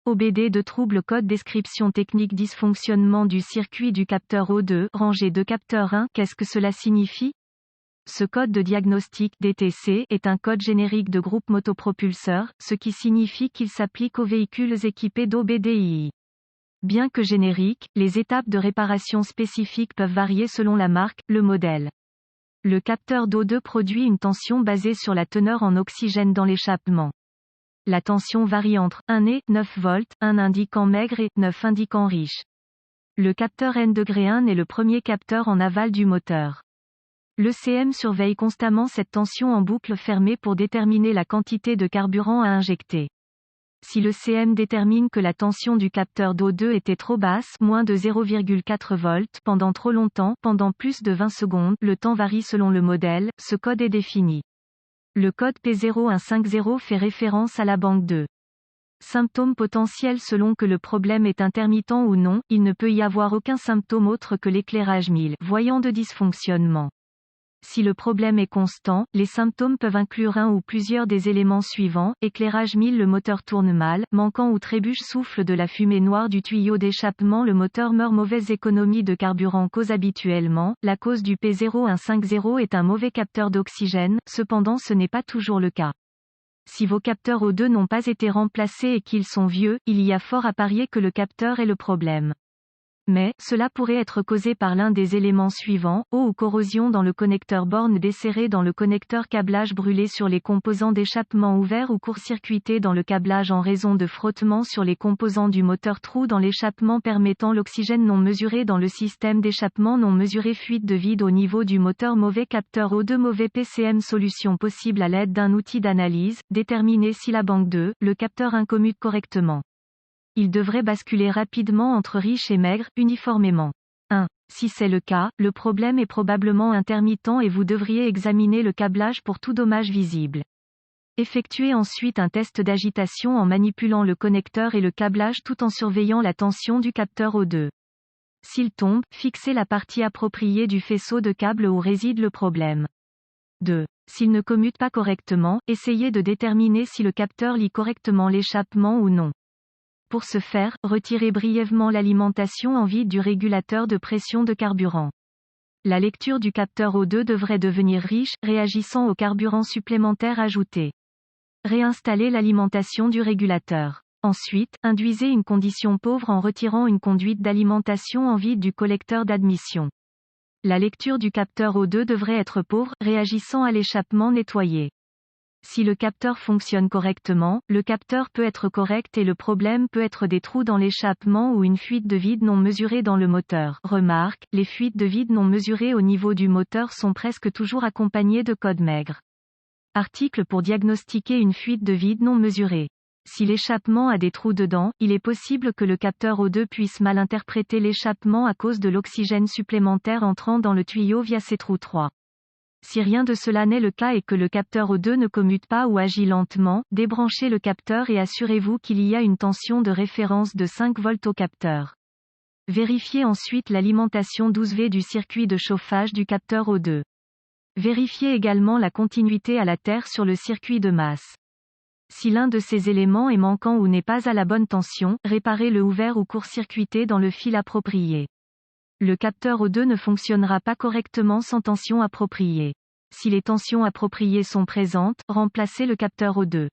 OBD de trouble code description technique dysfonctionnement du circuit du capteur O2, rangée de capteur 1. Qu'est-ce que cela signifie? Ce code de diagnostic DTC est un code générique de groupe motopropulseur, ce qui signifie qu'il s'applique aux véhicules équipés d'OBDII. Bien que génériques, les étapes de réparation spécifiques peuvent varier selon la marque, le modèle. Le capteur d'O2 produit une tension basée sur la teneur en oxygène dans l'échappement. La tension varie entre 1 et 9 volts, 1 indiquant maigre et 9 indiquant riche. Le capteur N-1 est le premier capteur en aval du moteur. L'ECM surveille constamment cette tension en boucle fermée pour déterminer la quantité de carburant à injecter. Si l'ECM détermine que la tension du capteur d'O2 était trop basse, moins de 0,4 volts, pendant trop longtemps, pendant plus de 20 secondes, le temps varie selon le modèle, ce code est défini. Le code P0150 fait référence à la banque de symptômes potentiels selon que le problème est intermittent ou non, il ne peut y avoir aucun symptôme autre que l'éclairage 1000 voyant de dysfonctionnement. Si le problème est constant, les symptômes peuvent inclure un ou plusieurs des éléments suivants: éclairage 1000, le moteur tourne mal, manquant ou trébuche, souffle de la fumée noire du tuyau d'échappement, le moteur meurt, mauvaise économie de carburant. Cause habituellement, la cause du P0150 est un mauvais capteur d'oxygène, cependant ce n'est pas toujours le cas. Si vos capteurs O2 n'ont pas été remplacés et qu'ils sont vieux, il y a fort à parier que le capteur est le problème. Mais, cela pourrait être causé par l'un des éléments suivants: eau ou corrosion dans le connecteur, borne desserrée dans le connecteur, câblage brûlé sur les composants d'échappement ouverts ou court-circuité dans le câblage en raison de frottement sur les composants du moteur, trou dans l'échappement permettant l'oxygène non mesuré dans le système d'échappement non mesuré, fuite de vide au niveau du moteur, mauvais capteur O2, mauvais PCM. Solution possible à l'aide d'un outil d'analyse: déterminer si la banque de le capteur 1 commute correctement. Il devrait basculer rapidement entre riche et maigre, uniformément. 1. Si c'est le cas, le problème est probablement intermittent et vous devriez examiner le câblage pour tout dommage visible. Effectuez ensuite un test d'agitation en manipulant le connecteur et le câblage tout en surveillant la tension du capteur O2. S'il tombe, fixez la partie appropriée du faisceau de câble où réside le problème. 2. S'il ne commute pas correctement, essayez de déterminer si le capteur lit correctement l'échappement ou non. Pour ce faire, retirez brièvement l'alimentation en vide du régulateur de pression de carburant. La lecture du capteur O2 devrait devenir riche, réagissant au carburant supplémentaire ajouté. Réinstallez l'alimentation du régulateur. Ensuite, induisez une condition pauvre en retirant une conduite d'alimentation en vide du collecteur d'admission. La lecture du capteur O2 devrait être pauvre, réagissant à l'échappement nettoyé. Si le capteur fonctionne correctement, le capteur peut être correct et le problème peut être des trous dans l'échappement ou une fuite de vide non mesurée dans le moteur. Remarque, les fuites de vide non mesurées au niveau du moteur sont presque toujours accompagnées de codes maigres. Article pour diagnostiquer une fuite de vide non mesurée. Si l'échappement a des trous dedans, il est possible que le capteur O2 puisse mal interpréter l'échappement à cause de l'oxygène supplémentaire entrant dans le tuyau via ces trous. 3. Si rien de cela n'est le cas et que le capteur O2 ne commute pas ou agit lentement, débranchez le capteur et assurez-vous qu'il y a une tension de référence de 5 volts au capteur. Vérifiez ensuite l'alimentation 12V du circuit de chauffage du capteur O2. Vérifiez également la continuité à la terre sur le circuit de masse. Si l'un de ces éléments est manquant ou n'est pas à la bonne tension, réparez-le ouvert ou court-circuité dans le fil approprié. Le capteur O2 ne fonctionnera pas correctement sans tension appropriée. Si les tensions appropriées sont présentes, remplacez le capteur O2.